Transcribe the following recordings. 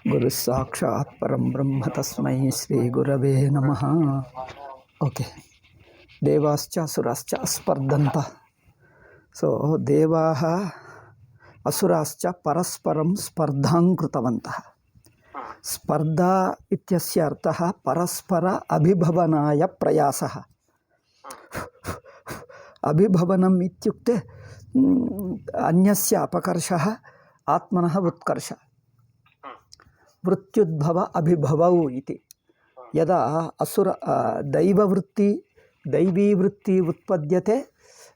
గురు సాక్షాత్ పరం బ్రహ్మ తస్మై శ్రీ గురవే నమః. ఓకే, దేవాశ్చ అసురాశ్చ స్పర్ధంత. సో దేవాః అసురాశ్చ పరస్పరం స్పర్ధాం కృతవంతః. స్పర్ధా ఇత్యస్య అర్థః పరస్పర అభిభవనాయ ప్రయాసః. అభిభవనం ఇత్యుక్తే అన్యస్య అపకర్షః ఆత్మనః ఉత్కర్ష. వృత్యుద్భవ అభిభవౌ ఇతి. యదా అసుర దైవీ వృత్తి ఉత్పద్యతే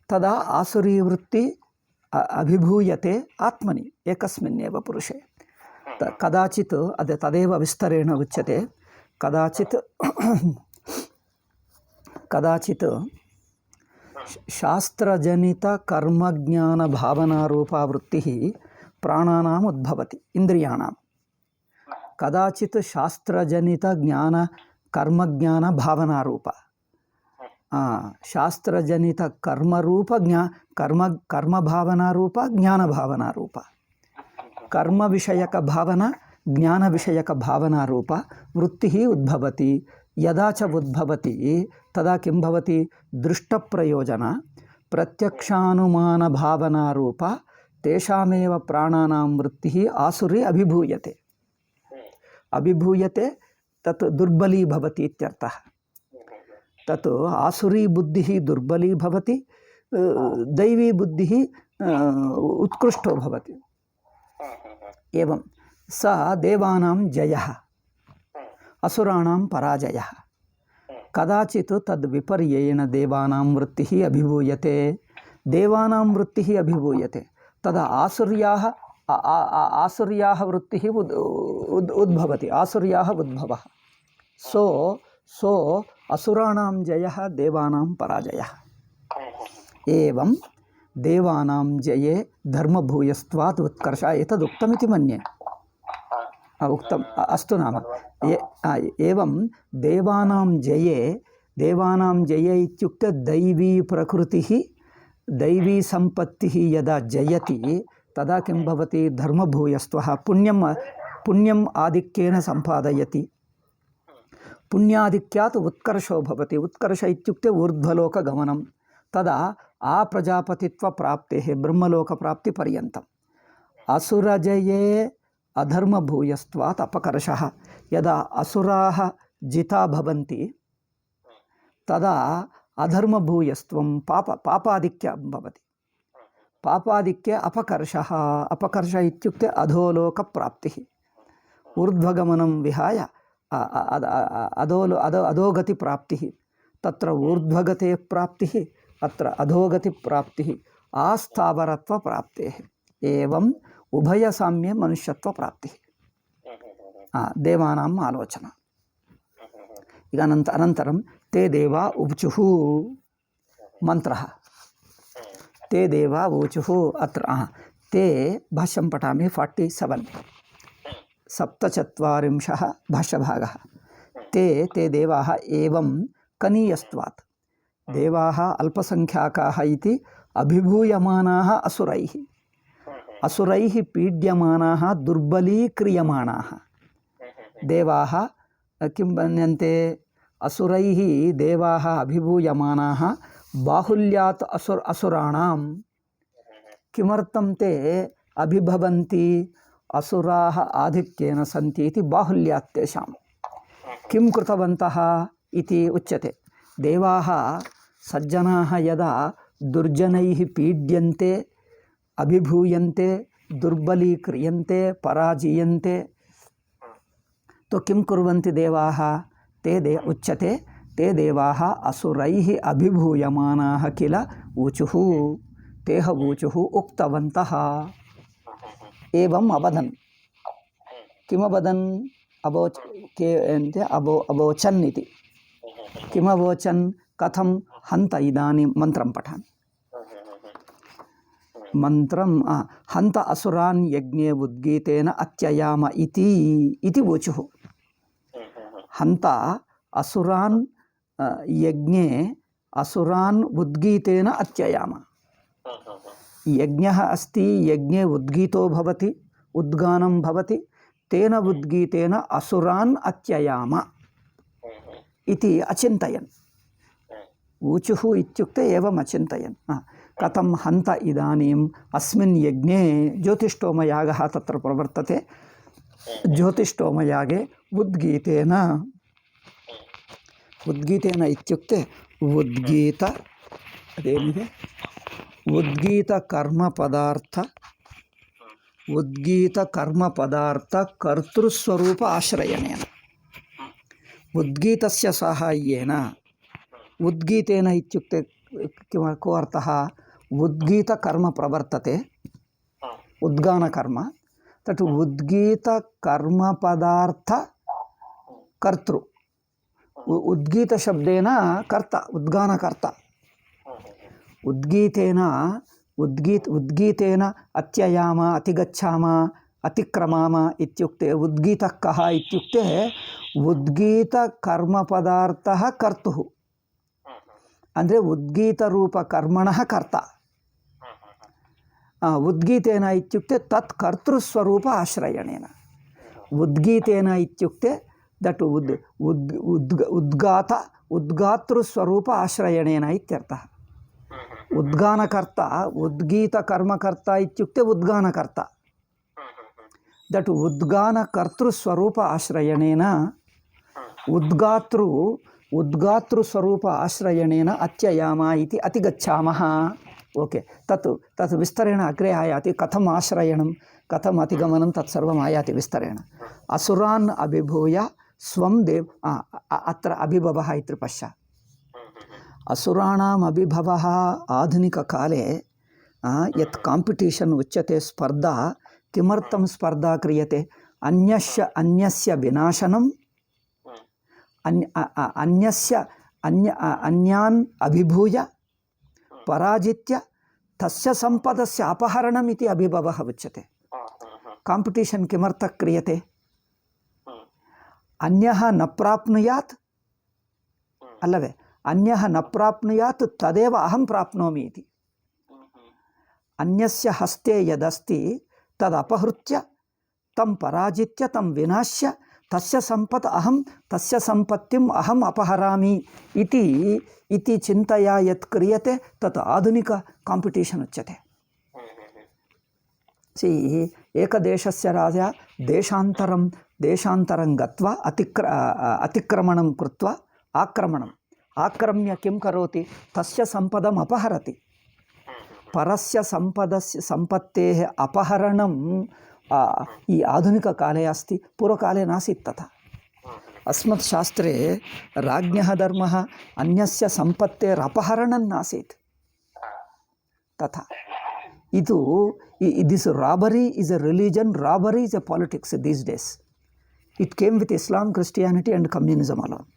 తదా ఆసురీ వృత్తి అభిభూయతే ఆత్మని ఏకస్మిన్నేవ పురుషే. కదాచిత్ తదేవ విస్తరేణ ఉచ్యతే. కదాచిత్ శాస్త్రజనిత కర్మజ్ఞాన భావనారూపా వృత్తి ప్రాణానాం ఉద్భవతి ఇంద్రియాణం. కదాచిత్ శాస్త్రజనిత జ్ఞాన కర్మజ్ఞాన భావనారూప, శాస్త్రజనిత కర్మరూప కర్మభావనారూప జ్ఞానభావనారూప. కర్మ విషయక భావన జ్ఞాన విషయక భావనారూప వృత్తి ఉద్భవతి. యదా చ ఉద్భవతి తదా కిం భవతి? దృష్టప్రయోజన ప్రత్యక్షానుమాన భావనారూప తేషామేవ ప్రాణానాం వృత్తి ఆసురీ అభిభూయతే. అభిభూయతే తత్ దుర్బలీ భవతి ఇత్యర్థః. తత్ ఆసురీ బుద్ధిః దుర్బలీ భవతి, దైవీ బుద్ధిః ఉత్కృష్టో భవతి. ఏవం స దేవానాం జయః అసురాణాం పరాజయః. కదాచిత్ తద్విపర్యేణ దేవానాం వృత్తిః అభిభూయతే. దేవానాం వృత్తిః అభిభూయతే తదా ఆసుర్యాः వృత్తిः ఉద్భవతి, ఆసుర్యాः ఉద్భవः. సో అసురాణాం జయः దేవానాం పరాజయः. ఏవం దేవానాం జయే ధర్మభూయస్త్వాత్ ఉత్కర్ష. ఏతదుక్తమితి మన్యే. ఉక్తం అస్తు నామ. ఏవం దేవానాం జయే ఇత్యుక్తే దైవీ ప్రకృతిः దైవీ సంపత్తిः యదా జయతి తదా కిం భవతి? ధర్మభూయస్త్వః పుణ్యం ఆధిక్యేన సంపాదయతి. పుణ్యాధిక్యాత్ ఉత్కర్షో భవతి. ఉత్కర్ష ఇత్యుక్తే ఊర్ధ్వలోకగమనం. తదా ఆ ప్రజాపతిత్వ ప్రాప్తే బ్రహ్మలోక ప్రాప్తి పర్యంతం. అసురజయే అధర్మభూయస్త్వాత్ అపకర్షః. యదా అసురాः జితా భవంతి తదా అధర్మభూయస్త్వం పాపాధిక్యం భవతి. పాపాధిక్య అపకర్షః. అపకర్ష ఇత్యుక్తే అధోలోక ప్రాప్తి. ఊర్ధ్వగమనం విహాయ అధోగతి ప్రాప్తి. తత్ర ఊర్ధ్వగతే ప్రాప్తి, అత్ర అధోగతి ప్రాప్తి. ఆస్థావరత్వ ప్రాప్తే. ఏవం ఉభయసామ్యే మనుష్యత్వ ప్రాప్తి. దేవానాం ఆలోచన. ఇక అనంతరం తే దేవా ఊచుః మంత్రః. తే దేవా ఊచుః. అత్ర తే భాష్యం పఠామి. 47 సప్తచత్వారింశः భాష్యభాగः. తే దేవాः ఏవం కనీయస్త్వాత్. దేవాः అల్పసంఖ్యాకాः ఇతి అభిభూయమానాः అసురైः. అసురైः పీడ్యమానాः దుర్బలీక్రియమాణాः. దేవాः కిం మన్యంతే? అసురైः దేవాः అభిభూయమానాः బాహుల్యాత్ అసురాణాం. కిమర్థం తే అభిభవంతి? అసురాः ఆధిక్యేన సంతి ఇతి బాహుల్యాత్ తేషాం. కిం కృతవంతः ఇతి ఉచ్యతే. దేవాः సజ్జనాः యదా దుర్జనైः పీడ్యంతే అభిభూయంతే దుర్బలీక్రియంతే పరాజీయంతే తో కిం కుర్వంతి దేవాः? ఉచ్యతే తే దేవాः అసురైः అభిభూయమానాः కిల ఊచుః. తేహ ఊచుః ఉక్తవంతः. ఏవం అవదన్. కిమవదన్? అవోచన్ ఇది. కిమవోచన్? కథం? హంత. ఇదానీం మంత్రం పఠామి. మంత్రం హంత అసురాన్ యజ్ఞే ఉద్గీతేన అత్యయామ ఇతి ఊచుః. హంత అసురాన్ యజ్ఞే అసురాన్ ఉద్గీతేన అత్యయామ. యజ్ఞः अस्ति, यज्ञे उद्गीतो भवति, उद्गानं भवति, तेन उद्गीतेन असुरान् अत्ययाम इति अचिन्तयन्. ऊचुः इत्युक्ते एवम् अचिन्तयन्. कथं हन्त इदानीम् अस्मिन् यज्ञे ज्योतिष्ठोमयागः तत्र प्रवर्तते. ज्योतिष्ठोमयागे उद्गीतेन इत्युक्ते उद्गीत अदेनिದೆ उद्गीत कर्म पदार्थ कर्तृस्वरूप आश्रयणेन उद्गीतस्य साहाय्येन उद्गीतेन इत्युक्ते को अर्थः? उद्गीत कर्म प्रवर्तते उद्गानकर्म तत् उद्गीत कर्म पदार्थ कर्तृ उद्गीत शब्देन कर्ता उद्गानकर्ता उद्गीतेन अत्ययाम अतिगच्छाम अतिक्रमाम इत्युक्ते उद्गीतः कः इत्युक्ते उद्गीत कर्म पदार्थः कर्तुः ಅಂದ್ರೆ ಉದ್ಗೀತ ರೂಪ ಕರ್ಮಣಃ ಕರ್ತ. ಉದ್ಗೀತೇನ ಇತ್ಯುಕ್ತೆ ತತ್ ಕರ್ತೃಸ್ವರೂಪ ಆಶ್ರಯಣೇನ. ಉದ್ಗೀತೇನ ಇತ್ಯುಕ್ತೆ ದಟ್ ಉದ್ಗಾತೃಸ್ವರೂಪ ಆಶ್ರಯಣೇನ ಇತ್ಯರ್ಥಃ. ಉದ್ಗಾನಕರ್ತ ಉದ್ಗೀತ ಕರ್ಮಕರ್ತ ಇತ್ಯುಕ್ತೆ ಉದ್ಗಾನಕರ್ತ. ದಟ್ ಉದ್ಗಾನಕರ್ತೃಸ್ವರೂಪ ಆಶ್ರಯಣೇನ उद्गातृ स्वरूप आश्रयणेन अत्ययाम इति अतिगच्छामः. ओके तत् विस्तरेण अग्रे आयाति. कथम् आश्रयणं कथम् अतिगमनं तत्सर्वम् आयाति विस्तरेण. असुरान् अभिभूय स्वं अत्र अभिभवः इति पश्य. असुराणाम् अभिभवः आधुनिककाले यत् काम्पिटिशन् उच्यते स्पर्धा. किमर्थं स्पर्धा क्रियते? अन्यस्य विनाशनं अन्यान् अभिभूय पराजित्य तस्य सम्पदस्य अपहरणम् इति अभिभवः उच्यते. काम्पिटिशन् किमर्थं क्रियते? अन्यः न प्राप्नुयात् अल्लवे अन्यः न प्राप्नुयात् तदेव अहं प्राप्नोमि इति. अन्यस्य हस्ते यदस्ति तदपहृत्य तं पराजित्य तं विनाश्य तस्य सम्पत्तिम् अहम् अपहरामि इति चिन्तया यत् क्रियते तत् आधुनिक काम्पिटिशन् उच्यते. एकदेशस्य राजा देशान्तरं गत्वा अतिक्रमणं कृत्वा आक्रम्य किं करोति? तस्य सम्पदम् अपहरति. परस्य सम्पत्तेः अपहरणं ಈ ಆಧುನಿಕ ಕಾಲೇ अस्ति. पूर्वकाले नासीत् तथा. अस्मत् शास्त्रे राज्ञः धर्मः अन्यस्य सम्पत्तेरपहरणं नासीत् तथा. This robbery is a religion, robbery is a politics these days. It came with Islam, Christianity and communism alone.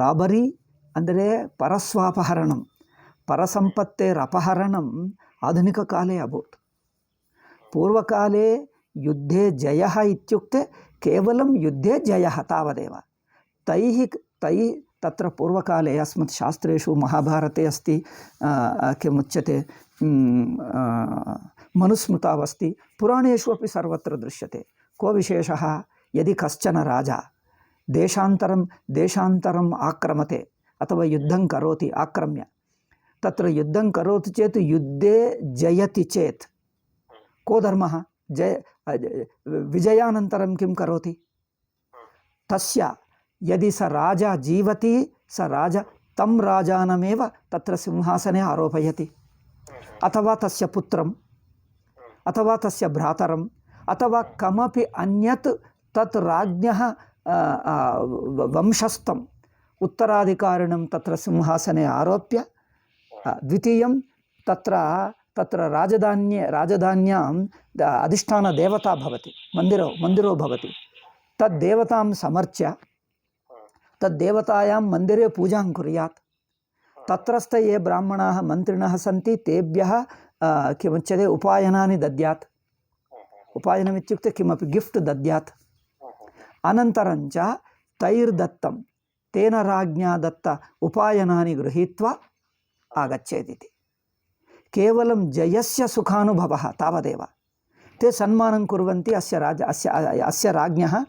Robbery ಅಂದರೆ ಪರಸ್ವಾಪಹರಣಂ ಪರಸಂಪತ್ತೇರಪಹರಣಂ ಆಧುನಿಕಕಾಲೇ अभूत्. पूर्वकाले युद्धे जयः इत्युक्ते केवलं युद्धे जयः तावदेव. तैः तत्र पूर्वकाले अस्मत् शास्त्रेषु महाभारते अस्ति किमुच्यते मनुस्मृतावस्ति. पुराणेषु अपि सर्वत्र दृश्यते. को विशेषः? यदि कश्चन राजा देशान्तरम् आक्रमते अथवा युद्धं करोति आक्रम्य तत्र युद्धं करोति चेत् युद्धे जयति चेत् को धर्मः? विजयानन्तरं किं करोति? तस्य यदि स राजा जीवति स राजा तं राजानमेव तत्र सिंहासने आरोपयति. अथवा तस्य पुत्रम् अथवा तस्य भ्रातरम् अथवा कमपि अन्यत् तत् राज्ञः वंशस्थम् उत्तराधिकारिणं तत्र सिंहासने आरोप्य द्वितीयं तत्र राजधान्याम् अधिष्ठानदेवता भवति. मन्दिरो भवति. तद्देवतां समर्च्य तद्देवतायां मन्दिरे पूजां कुर्यात्. तत्रस्थ ये ब्राह्मणाः मन्त्रिणः सन्ति तेभ्यः किमुच्यते उपायनानि दद्यात्. उपायनमित्युक्ते किमपि गिफ्ट् दद्यात्. अनन्तरं च तैर्दत्तं तेन राज्ञा दत्त उपायनानि गृहीत्वा आगच्छेदिति. केवलं जयस्य सुखानुभवः तावदेव. ते सन्मानं कुर्वन्ति, अस्य राज्ञः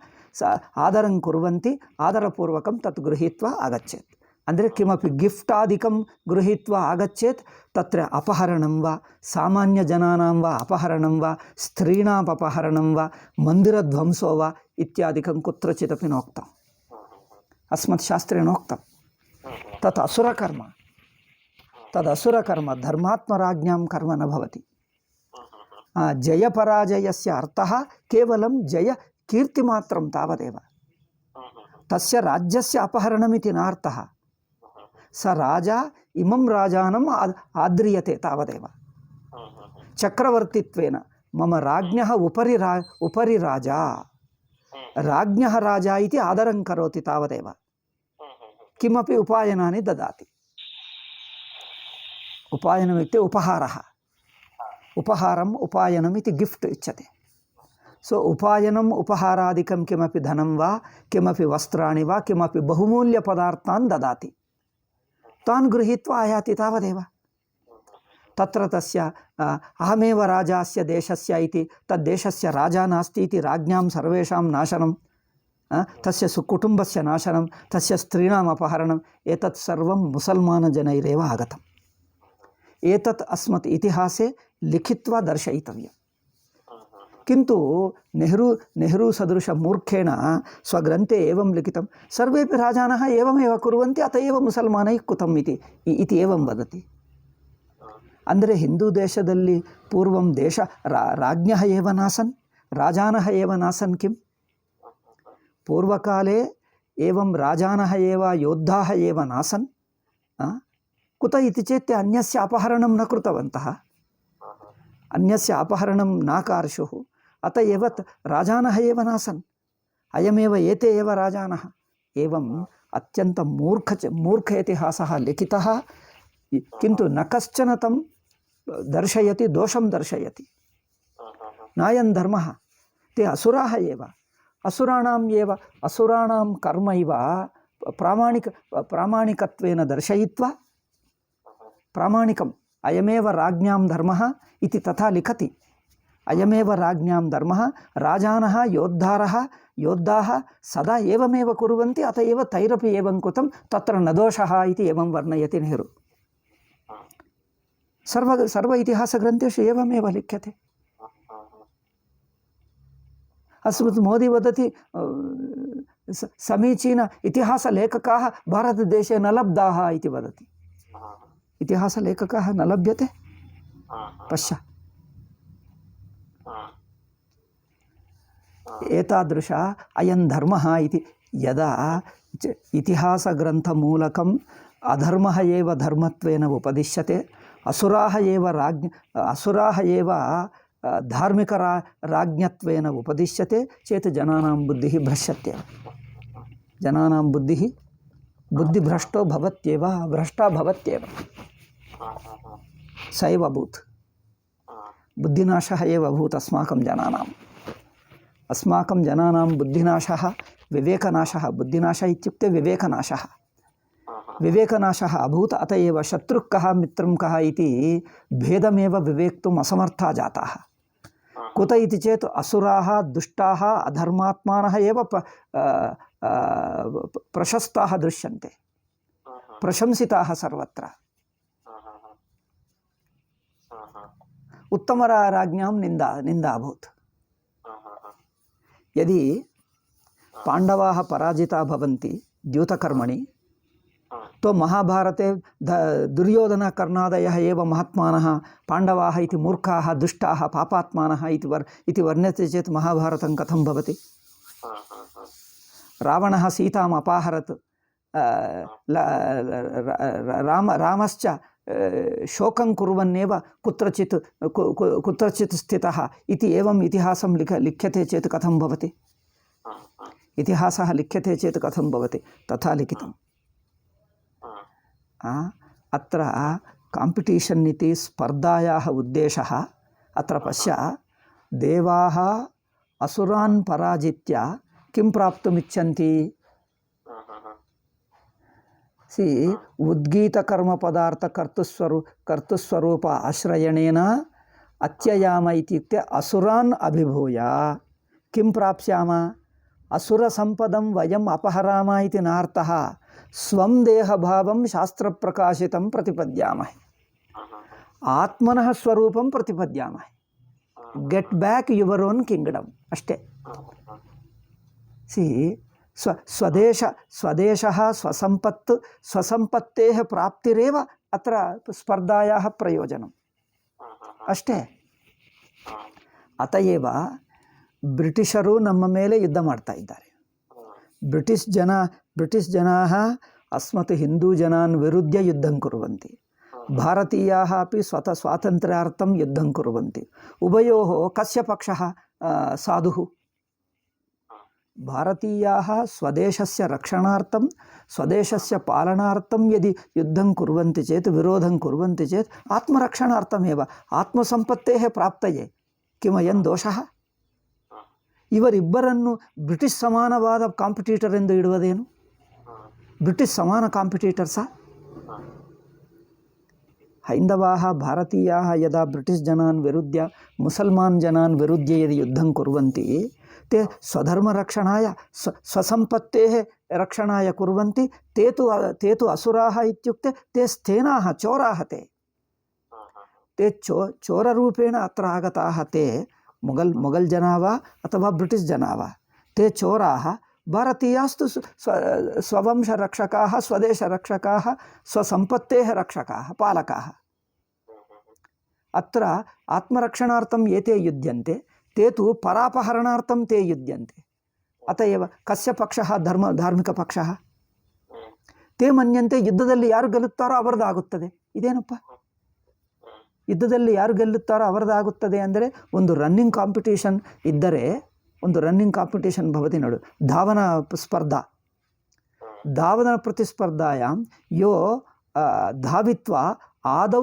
आदरं कुर्वन्ति, आदरपूर्वकं तत् गृहीत्वा आगच्छेत्. ಅಂದರೆ किमपि गिफ्टादिकं गृहीत्वा आगच्छेत् तत्र अपहरणं वा, सामान्यजनानां वा अपहरणं वा, स्त्रीणाम् अपहरणं वा, मन्दिरध्वंसो वा इत्यादिकं कुत्रचिदपि नोक्तम्. अस्मत् शास्त्रे नोक्तं. तत् असुरकर्म. तदसुरकर्म, धर्मात्मराज्ञां कर्म न भवति. जयपराजयस्य अर्थः केवलं जयकीर्तिमात्रं तावदेव. तस्य राज्यस्य अपहरणमिति नार्थः. स राजा इमं राजानम् आद्रियते तावदेव. चक्रवर्तित्वेन मम राज्ञः उपरि राजा, राज्ञः राजा इति आदरं करोति तावदेव. किमपि उपायनानि ददाति. उपायनमित्युक्ते उपहारः. उपहारम् उपायनम् इति गिफ्ट् उच्यते. सो उपायनम् उपहारादिकं किमपि धनं वा, किमपि वस्त्राणि वा, किमपि बहुमूल्यपदार्थान् ददाति. तान् गृहीत्वा आयाति तावदेव. तत्र तस्य अहमेव राजास्य देशस्य इति, तद्देशस्य राजा नास्ति इति राज्ञां सर्वेषां नाशनं, तस्य सुकुटुम्बस्य नाशनं, तस्य स्त्रीणाम् अपहरणम्, एतत् सर्वं मुसल्मानजनैरेव आगतम्. एतत् अस्मत् इतिहासे लिखित्वा दर्शयितव्यम्. किन्तु नेहरू सदृशमूर्खेण स्वग्रन्थे एवं लिखितं, सर्वेपि राजानः एवमेव कुर्वन्ति, अत एव मुसल्मानैः कृतम् इति एवं वदति. ಅಂದರೆ ಹಿಂದೂ ದೇಶದಲ್ಲಿ ಪೂರ್ವಂ राज्ञः एव नासन्, राजानः एव नासन्. किं पूर्वकाले एवं राजानः एव योद्धाः एव नासन्? कुत इति चेत् अन्यस्य अपहरणं न कृतवन्तः, अन्यस्य अपहरणं नाकार्षुः. अत एव राजानः एव नासन्. अयमेव एते एव राजानः. एवम् अत्यन्तं मूर्ख इतिहासः लिखितः. किन्तु न कश्चन तं दर्शयति, दोषं दर्शयति. नायं धर्मः. ते असुराः एव. असुराणां कर्म इव प्रामाणिकत्वेन दर्शयित्वा, प्रामाणिकम् अयमेव राज्ञां धर्मः इति तथा लिखति. अयमेव राज्ञां धर्मः. राजानः योद्धाः सदा एवमेव कुर्वन्ति, अत एव तैरपि एवं कृतं, तत्र न दोषः इति एवं वर्णयति नेहरू. सर्व इतिहासग्रन्थेषु एवमेव लिख्यते. अस्मत् मोदी वदति समीचीन इतिहासलेखकाः भारतदेशे न लब्धाः इति वदति. इतिहासलेखकाः न लभ्यते. पश्य, एतादृश अयं धर्मः इति यदा इतिहासग्रन्थमूलकम् अधर्मः एव धर्मत्वेन उपदिश्यते, असुराः एव धार्मिकराज्ञत्वेन उपदिश्यते चेत् जनानां बुद्धिः भ्रश्यत्येव. जनानां बुद्धिभ्रष्टो भवत्येव, भ्रष्टा भवत्येव. स एव अभूत्. बुद्धिनाशः एव अभूत् अस्माकं जनानां बुद्धिनाशः, विवेकनाशः. बुद्धिनाशः इत्युक्ते विवेकनाशः. विवेकनाशः अभूत्. अत एव शत्रुः कः मित्रं कः इति भेदमेव विवेक्तुम् असमर्थाः जाताः. कुत इति चेत् असुराः, दुष्टाः, अधर्मात्मानः एव प्रशस्ताः दृश्यन्ते, प्रशंसिताः सर्वत्र. उत्तमराज्ञां निन्दा अभूत्. यदि पाण्डवाः पराजिताः भवन्ति द्यूतकर्मणि, तो महाभारते दुर्योधनकर्णादयः एव महात्मानः पाण्डवाः इति मूर्खाः, दुष्टाः, पापात्मानः इति वर्ण्यते चेत् महाभारतं कथं भवति? रावणः सीताम् अपाहरत्, रामश्च शोकं कुर्वन्नेव कुत्रचित् स्थितः इति एवम् इतिहासं लिख्यते चेत् कथं भवति? इतिहासः लिख्यते चेत् कथं भवति? तथा लिखितम्. अत्र काम्पिटीशन् इति स्पर्धायाः उद्देशः. अत्र पश्य, देवाः असुरान् पराजित्य किं प्राप्तुमिच्छन्ति? उद्गीतकर्मपदार्थकर्तृस्वरूप आश्रयणेन अत्ययाम इत्युक्ते असुरान् अभिभूय किं प्राप्स्याम असुरसम्पदं वयम् अपहराम इति नार्थः स्वं देहभावं शास्त्रप्रकाशितं प्रतिपद्यामहे आत्मनः स्वरूपं प्रतिपद्यामहे get back your own kingdom अष्टे सी स्वदेशः स्वसंपत्ति स्वसंपत्तेः प्राप्तिरेव अत्र स्पर्धायाः प्रयोजनम् अष्टे अतएव ब्रिटिशरू ನಮ್ಮ ಮೇಲೆ ಯುದ್ಧ ಮಾಡ್ತಾ ಇದ್ದಾರೆ ಬ್ರಿಟಿಷ್ ಜನಾः अस्मत् हिंदू जनान् विरुद्ध्य युद्धं कुर्वन्ति भारतीयाः अपि स्वतः स्वातन्त्र्यार्थं युद्धं कुर्वन्ति उभयोः कस्य पक्षः साधुः भारतीयाः स्वदेशस्य रक्षणार्थं स्वदेशस्य पालनार्थं यदि युद्धं कुर्वन्ति चेत् विरोधं कुर्वन्ति चेत् आत्मरक्षणार्थमेव आत्मसम्पत्तेः प्राप्तये किमयं दोषः ಇವರಿಬ್ಬರನ್ನು ಬ್ರಿಟಿಷ್ ಸಮಾನವಾದ ಕಾಂಪಿಟೀಟರ್ ಎಂದು ಇಡುವುದೇನು ಬ್ರಿಟಿಷ್ ಸಮಾನ ಕಾಂಪಿಟೀಟರ್ಸಾ हैन्दवाः भारतीयाः यदा ब्रिटिश् जनान् विरुद्ध्य मुसल्मान् जनान् विरुद्ध्य यदि युद्धं कुर्वन्ति ते स्वधर्मरक्षणाय स्वसम्पत्तेः रक्षणाय कुर्वन्ति ते तु असुराः इत्युक्ते ते स्थेनाः चोराः ते चोररूपेण अत्र आगताः ते मुगल जना वा अथवा ब्रिटिश् जना वा ते चोराः भारतीयास्तु स्ववंशरक्षकाः स्वदेशरक्षकाः स्वसम्पत्तेः रक्षकाः पालकाः अत्र आत्मरक्षणार्थम् एते युध्यन्ते ते तु परापहरणार्थं ते युध्यन्ते अतएव कस्य पक्षः धार्मिकपक्षः ते मन्यन्ते युद्धदल्लि यारु गेल्लुತ್ತಾರೋ ಅವರದಾಗುತ್ತದೆ ಇದೇನಪ್ಪ ಯುದ್ಧದಲ್ಲಿ ಯಾರು ಗೆಲ್ಲುತ್ತಾರೋ ಅವರದಾಗುತ್ತದೆ ಅಂದರೆ ಒಂದು ರನ್ನಿಂಗ್ ಕಾಂಪಿಟೇಷನ್ ಇದ್ದರೆ ಒಂದು ರನ್ನಿಂಗ್ ಕಾಂಪಿಟೇಷನ್ ಭವತಿ ನೋಡು धावना प्रतिस्पर्धायां यो धावित्वा आदौ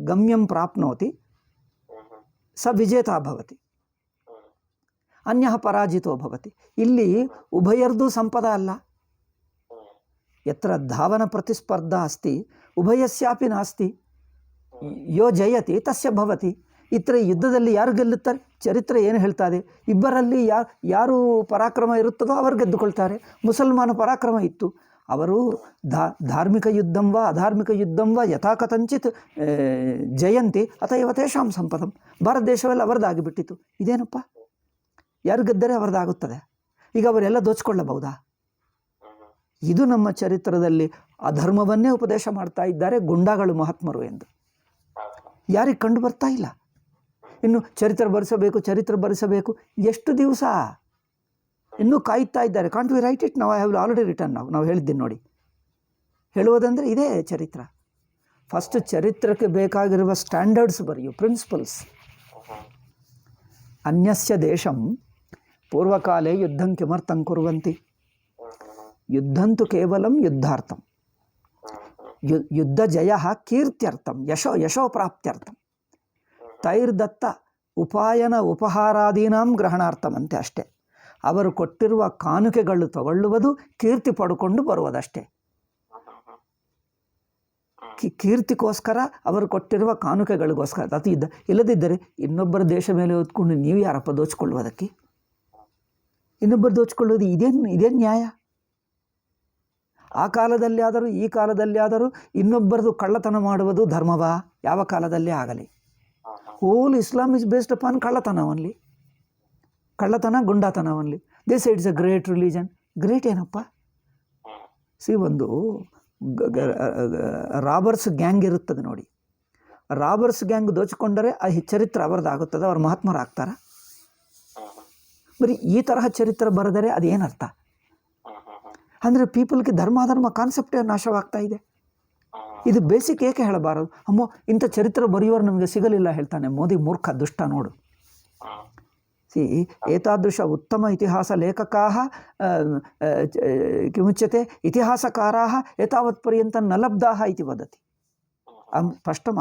गम्यं प्राप्नोति स विजेता भवति अन्यः पराजितो भवति इल्ली उभयर्दू संपदा अल्ल यत्र धावना प्रतिस्पर्धा अस्ति उभयस्यापि नास्ति यो जयति तस्य भवति इत्र युद्धदल्लि याರು ಗೆಲ್ಲುತ್ತಾರೆ ಚರಿತ್ರೆ ಏನು ಹೇಳ್ತಾ ಇದೆ ಇಬ್ಬರಲ್ಲಿ ಯಾರು ಪರಾಕ್ರಮ ಇರುತ್ತದೋ ಅವರು ಗೆದ್ದುಕೊಳ್ತಾರೆ ಮುಸಲ್ಮಾನ ಪರಾಕ್ರಮ ಇತ್ತು ಅವರು ಧಾರ್ಮಿಕ ಯುದ್ಧಂ ವಾ ಅಧಾರ್ಮಿಕ ಯುದ್ಧಂ ವಾ ಯಥಾಕಥಂಚಿತ್ ಜಯಂತಿ ಅತಯವ ತೇಷಾಂ ಸಂಪದಂ ಭಾರತ ದೇಶವೆಲ್ಲ ಅವರದಾಗಿಬಿಟ್ಟಿತು ಇದೇನಪ್ಪ ಯಾರು ಗೆದ್ದರೆ ಅವರದಾಗುತ್ತದೆ ಈಗ ಅವರೆಲ್ಲ ದೋಚಿಕೊಳ್ಳಬಹುದಾ ಇದು ನಮ್ಮ ಚರಿತ್ರದಲ್ಲಿ ಅಧರ್ಮವನ್ನೇ ಉಪದೇಶ ಮಾಡ್ತಾ ಇದ್ದಾರೆ ಗುಂಡಾಗಳು ಮಹಾತ್ಮರು ಎಂದು ಯಾರಿಗೆ ಕಂಡು ಬರ್ತಾ ಇಲ್ಲ ಇನ್ನು ಚರಿತ್ರೆ ಬರೆಸಬೇಕು ಎಷ್ಟು ದಿವಸ ಇನ್ನೂ ಕಾಯ್ತಾ ಇದ್ದಾರೆ ಕಾಂಟ್ ವಿ ರೈಟ್ ಇಟ್ ನಾವು ಐ ಹ್ಯಾವ್ ಆಲ್ರೆಡಿ ರಿಟರ್ನ್ ನಾವು ಹೇಳಿದ್ದೀನಿ ನೋಡಿ ಹೇಳುವುದಂದರೆ ಇದೇ ಚರಿತ್ರ ಫಸ್ಟ್ ಚರಿತ್ರಕ್ಕೆ ಬೇಕಾಗಿರುವ ಸ್ಟ್ಯಾಂಡರ್ಡ್ಸ್ ಬರೆಯು ಪ್ರಿನ್ಸಿಪಲ್ಸ್ ಅನ್ಯಸ್ಯ ದೇಶಂ ಪೂರ್ವಕಾಲೇ ಯುದ್ಧಂ ಕಿಮರ್ಥಂ ಕುರ್ವಂತಿ ಯುದ್ಧಂತು ಕೇವಲಂ ಯುದ್ಧಾರ್ಥಂ ಯುದ್ಧ ಜಯ ಕೀರ್ತ್ಯರ್ಥಂ ಯಶೋ ಪ್ರಾಪ್ತ್ಯರ್ಥಂ ತೈರ್ದತ್ತ ಉಪಾಯನ ಉಪಹಾರಾದೀನಾಂ ಗ್ರಹಣಾರ್ಥಮಂತೆ ಅಷ್ಟೇ ಅವರು ಕೊಟ್ಟಿರುವ ಕಾನುಕೆಗಳು ತಗೊಳ್ಳುವುದು ಕೀರ್ತಿ ಪಡ್ಕೊಂಡು ಬರುವುದಷ್ಟೇ ಕೀರ್ತಿಗೋಸ್ಕರ ಅವರು ಕೊಟ್ಟಿರುವ ಕಾನುಕೆಗಳಿಗೋಸ್ಕರ ಅದು ಇಲ್ಲದಿದ್ದರೆ ಇನ್ನೊಬ್ಬರ ದೇಶ ಮೇಲೆ ಹೊತ್ಕೊಂಡು ನೀವು ಯಾರಪ್ಪ ದೋಚಿಕೊಳ್ಳುವುದಕ್ಕೆ ಇನ್ನೊಬ್ಬರು ದೋಚಿಕೊಳ್ಳುವುದು ಇದೇನು ನ್ಯಾಯ ಆ ಕಾಲದಲ್ಲಿ ಆದರೂ ಈ ಕಾಲದಲ್ಲಿ ಆದರೂ ಇನ್ನೊಬ್ಬರದು ಕಳ್ಳತನ ಮಾಡುವುದು ಧರ್ಮವಾ ಯಾವ ಕಾಲದಲ್ಲಿ ಆಗಲಿ whole Islam is based upon ಕಳ್ಳತನ ಓನ್ಲಿ ಕಳ್ಳತನ ಗುಂಡಾತನ only they say it's a great religion great ಏನಪ್ಪ ಸಿ ಒಂದು ರಾಬರ್ಸ್ ಗ್ಯಾಂಗ್ ಇರುತ್ತದೆ ನೋಡಿ ರಾಬರ್ಸ್ ಗ್ಯಾಂಗ್ ದೋಚಿಕೊಂಡರೆ ಆ ಚರಿತ್ರೆ ಅವರದಾಗುತ್ತದೆ ಅವ್ರ ಮಹಾತ್ಮರಾಗ್ತಾರ ಬರೀ ಈ ತರಹ ಚರಿತ್ರೆ ಬರೆದರೆ ಅದೇನರ್ಥ ಅಂದರೆ ಪೀಪಲ್ಗೆ ಧರ್ಮಾಧರ್ಮ ಕಾನ್ಸೆಪ್ಟೇ ನಾಶವಾಗ್ತಾ ಇದೆ ಇದು ಬೇಸಿಕ್ ಏಕೆ ಹೇಳಬಾರದು ಅಮ್ಮೋ ಇಂಥ ಚರಿತ್ರೆ ಬರೆಯುವರು ನಮಗೆ ಸಿಗಲಿಲ್ಲ ಹೇಳ್ತಾನೆ ಮೋದಿ ಮೂರ್ಖ ದುಷ್ಟ ನೋಡು ಸಿ ಏತಾದೃಶ ಉತ್ತಮ ಇತಿಹಾಸ ಲೇಖಕಾಃ ಕಿಮುಚ್ಯತೆ ಇತಿಹಾಸಕಾರಾः ಏತಾವತ್ ಪರ್ಯಂತ ನ ಲಬ್ಧಾः ಇತಿ ವದತಿ ಸ್ಪಷ್ಟಂ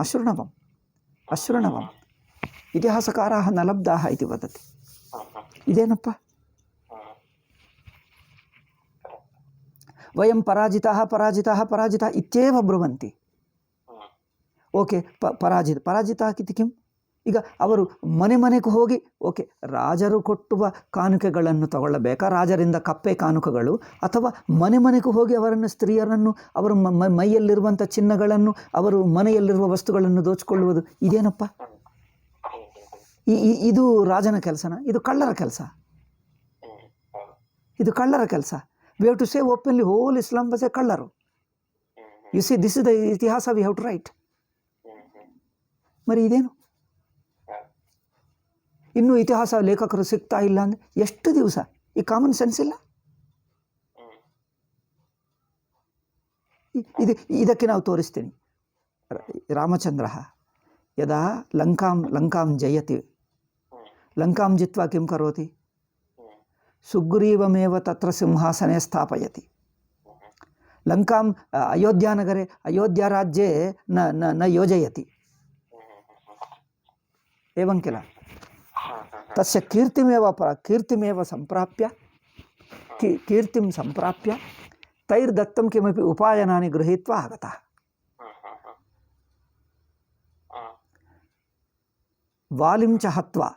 ಅಶೃಣವಂ ಇತಿಹಾಸಕಾರಾः ನ ಲಬ್ಧಾः ಇತಿ ವದತಿ ಇದೇನಪ್ಪ वयं पराजिताः इत्येव ब्रुवन्ति ओके पराजिताः इति किं ಈಗ ಅವರು ಮನೆಗೆ ಹೋಗಿ ಓಕೆ, ರಾಜರು ಕೊಟ್ಟುವ ಕಾನುಕೆಗಳನ್ನು ತಗೊಳ್ಳಬೇಕಾ, ರಾಜರಿಂದ ಕಪ್ಪೆ ಕಾನುಕೆಗಳು, ಅಥವಾ ಮನೆಗೆ ಹೋಗಿ ಅವರನ್ನು, ಸ್ತ್ರೀಯರನ್ನು, ಅವರು ಮೈಯಲ್ಲಿರುವಂಥ ಚಿನ್ನಗಳನ್ನು, ಅವರು ಮನೆಯಲ್ಲಿರುವ ವಸ್ತುಗಳನ್ನು ದೋಚಿಕೊಳ್ಳುವುದು ಇದೇನಪ್ಪ? ಇದು ರಾಜನ ಕೆಲಸನ? ಇದು ಕಳ್ಳರ ಕೆಲಸ. ಇದು ಕಳ್ಳರ ಕೆಲಸ. We have to say openly, whole Islam ಬಸ್ ಎ ಕಳ್ಳರು. You see, this is the ಇತಿಹಾಸ ವಿ ಹ್ಯಾವ್ ಟು ರೈಟ್. మరి ಇದೇನು? ಇನ್ನೂ ಇತಿಹಾಸ ಲೇಖಕರು ಸಿಗ್ತಾ ಇಲ್ಲ ಅಂದರೆ ಎಷ್ಟು ದಿವಸ? ಈ ಕಾಮನ್ ಸೆನ್ಸ್ ಇಲ್ಲ. ಇದಕ್ಕೆ ನಾವು ತೋರಿಸ್ತೀನಿ. ರಾಮಚಂದ್ರ ಯದಾ ಲಂಕಾಂ ಜಯತಿ, ಲಂಕಾಂ ಜಿತ್ವಾ ಕಿಂ ಕರೋತಿ? ಸುಗ್ರೀವಮೇವ ತತ್ರ ಸಿಂಹಾಸನೆ ಸ್ಥಾಪಯತಿ. ಲಂಕಾಂ ಅಯೋಧ್ಯಾನಗರೆ, ಅಯೋಧ್ಯಾರಾಜ್ಯೆ ನ ಯೋಜಯತಿ. एवं किल तस्य कीर्तिमेव संप्राप्य कीर्तिं संप्राप्य तैर्दत्तं किमपि उपायनानि गृहीत्वा आगतः. वालिं च हत्वा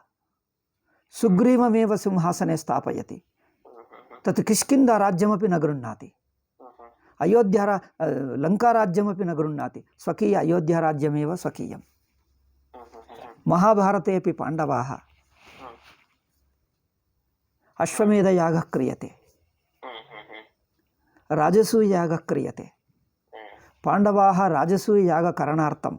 सुग्रीवमेव सिंहासने स्थापयति. तत् किष्किन्धाराज्यमपि न गृह्णाति, लङ्काराज्यमपि न गृह्णाति, स्वकीय अयोध्याराज्यमेव स्वकीयम्. महाभारते अपि पाण्डवाः अश्वमेधयागः क्रियते, राजसूययागः क्रियते. पाण्डवाः राजसूययागकरणार्थं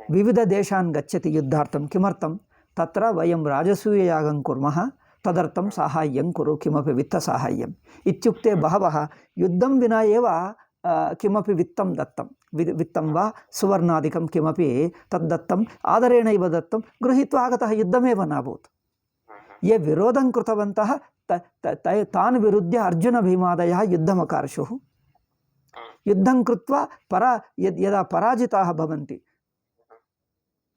विविधदेशान् गच्छति युद्धार्थं. किमर्थं? तत्र वयं राजसूययागं कुर्मः, तदर्थं साहाय्यं कुरु, किमपि वित्तसाहाय्यम् इत्युक्ते बहवः युद्धं विना एव किमपि वित्तं दत्तं, वित्तं वा सुवर्णादिकं किमपि तद्दत्तम् आदरेणैव दत्तं, गृहीत्वा आगतः. युद्धमेव नाभूत्. ये विरोधं कृतवन्तः तान् विरुद्ध्य अर्जुनभीमादयः युद्धमकार्षुः. युद्धं कृत्वा यदा पराजिताः भवन्ति,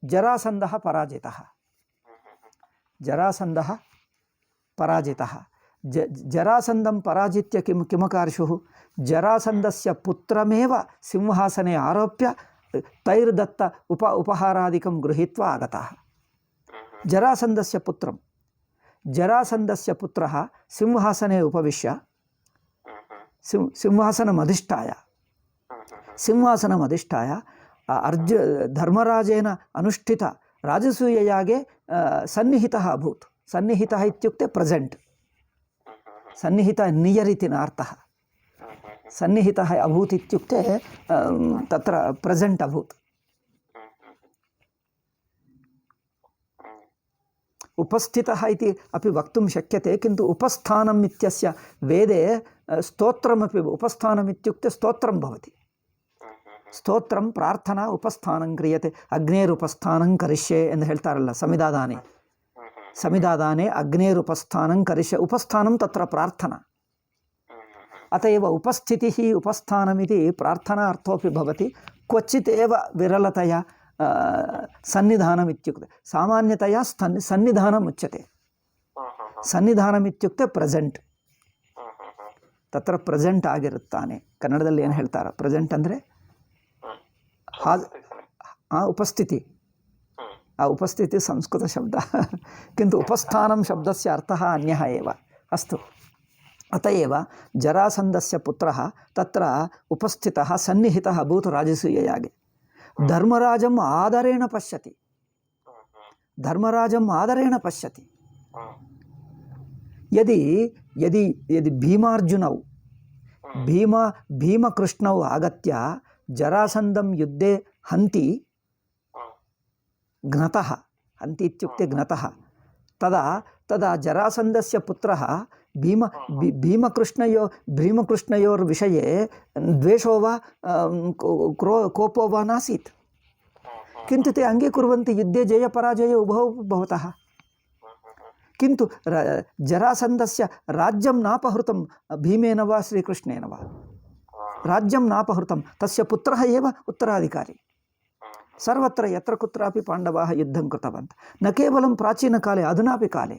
जरासन्धः पराजितः जरासन्धं पराजित्य किमकार्षुः? जरासन्धस्य पुत्रमेव सिंहासने आरोप्य तैर्दत्त उपहारादिकं गृहीत्वा आगतः. जरासन्धस्य पुत्रः सिंहासने उपविश्य सिंहासनमधिष्ठाय धर्मराजेन अनुष्ठित राजसूययागे सन्निहितः अभूत्. सन्निहितः इत्युक्ते प्रेजेंट. सन्निहित नियर् इति नार्थः. सन्निहितः अभूत् इत्युक्ते तत्र प्रेजेंट अभूत्. उपस्थितः इति अपि वक्तुं शक्यते, किन्तु उपस्थानम् इत्यस्य वेदे स्तोत्रमपि, उपस्थानम् इत्युक्ते स्तोत्रं भवति. स्तोत्रं प्रार्थना उपस्थानं क्रियते. अग्नेरुपस्थानं करिष्ये ಎಂದು ಹೇಳ್ತಾರಲ್ಲ समिदादाने अग्नेरुपस्थानं करिष्ये. उपस्थानं तत्र प्रार्थना. अत एव उपस्थितिः उपस्थानमिति प्रार्थनार्थोपि भवति. क्वचित् एव विरलतया सन्निधानम् इत्युक्ते, सामान्यतया सन्निधानम् उच्यते. सन्निधानम् इत्युक्ते प्रेजेंट. तत्र प्रेजेंट ಆಗಿರುತ್ತಾನೆ. ಕನ್ನಡದಲ್ಲಿ ಏನು ಹೇಳ್ತಾರೆ? ಪ್ರೆಸೆಂಟ್ ಅಂದರೆ उपस्थिति. उपस्थिति संस्कृत शब्द, किन्तु उपस्थानं शब्दस्य अर्थः अन्यः एव. अस्तु, अतएव जरासन्धस्य पुत्रः तत्र उपस्थितः सन्निहितः अभूत् राजसूययागे. धर्मराजम् आदरेण पश्यति. यदि भीमार्जुनौ भीमकृष्णौ आगत्य जरासन्धं युद्धे हन्ति घ्नतः, हन्ति इत्युक्ते घ्नतः, तदा जरासन्धस्य पुत्रः भीमकृष्णयोर्विषये द्वेषो वा कोपो वा नासीत्. किन्तु ते अङ्गीकुर्वन्ति युद्धे जयपराजय उभौ भवतः. किन्तु जरासन्धस्य राज्यं नापहृतं भीमेन वा श्रीकृष्णेन वा. राज्यं नापहृतं. तस्य पुत्रः एव उत्तराधिकारी. सर्वत्र यत्र कुत्रापि पाण्डवाः युद्धं कृतवन्तः. न केवलं प्राचीनकाले, अधुनापि काले.